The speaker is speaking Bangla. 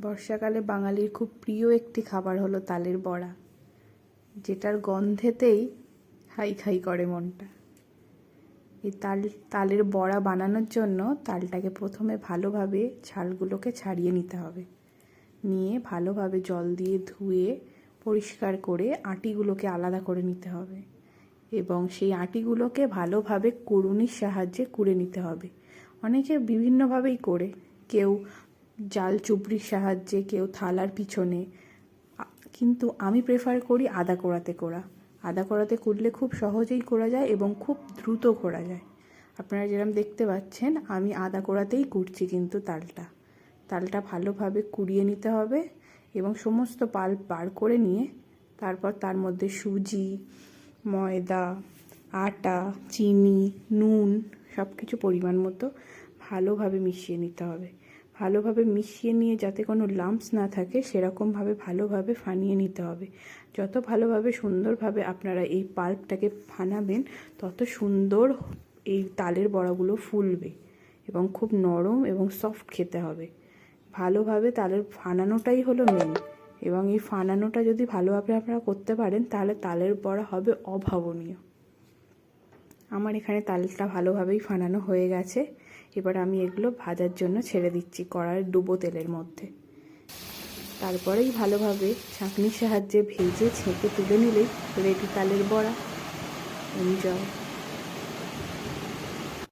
বর্ষাকালে বাঙালির খুব প্রিয় একটি খাবার হলো তালের বড়া, যেটার গন্ধেতেই হাই খাই করে মনটা। এই তালের বড়া বানানোর জন্য তালটাকে প্রথমে ভালোভাবে ছালগুলোকে ছাড়িয়ে নিতে হবে। নিয়ে ভালোভাবে জল দিয়ে ধুয়ে পরিষ্কার করে আটিগুলোকে আলাদা করে নিতে হবে এবং সেই আটিগুলোকে ভালোভাবে কুড়ুনির সাহায্যে কুড়ে নিতে হবে। অনেকে বিভিন্নভাবেই করে, কেউ জাল চুবড়ির সাহায্যে, কেউ থালার পিছনে, কিন্তু আমি প্রেফার করি আদা কোড়াতে কোড়া। আদা কোড়াতে কুড়লে খুব সহজেই কোড়া যায় এবং খুব দ্রুত কোড়া যায়। আপনারা যেরকম দেখতে পাচ্ছেন আমি আদা কোড়াতেই কুড়ছি, কিন্তু তালটা ভালোভাবে কুড়িয়ে নিতে হবে এবং সমস্ত পাল্প বার করে নিয়ে তারপর তার মধ্যে সুজি, ময়দা, আটা, চিনি, নুন সব কিছু পরিমাণ মতো ভালোভাবে মিশিয়ে নিতে হবে। ভালোভাবে মিশিয়ে নিয়ে যাতে কোনো লাম্পস না থাকে সেরকমভাবে ভালোভাবে ফানিয়ে নিতে হবে। যত ভালোভাবে সুন্দরভাবে আপনারা এই পাল্পটাকে ফানাবেন তত সুন্দর এই তালের বড়াগুলো ফুলবে এবং খুব নরম এবং সফট খেতে হবে। ভালোভাবে তালের ফানানোটাই হলো মেন, এবং এই ফানানোটা যদি ভালোভাবে আপনারা করতে পারেন তাহলে তালের বড়া হবে অভাবনীয়। আমার এখানে তালটা ভালোভাবেই ফানানো হয়ে গেছে। এবার আমি এগুলো ভাজার জন্য ছেড়ে দিচ্ছি কড়াইয়ের ডুবো তেলের মধ্যে। তারপরেই ভালোভাবে ছাঁকনির সাহায্যে ভেজে ছেঁকে তুলে নিলেই রেডি তালের বড়া। এনজয়।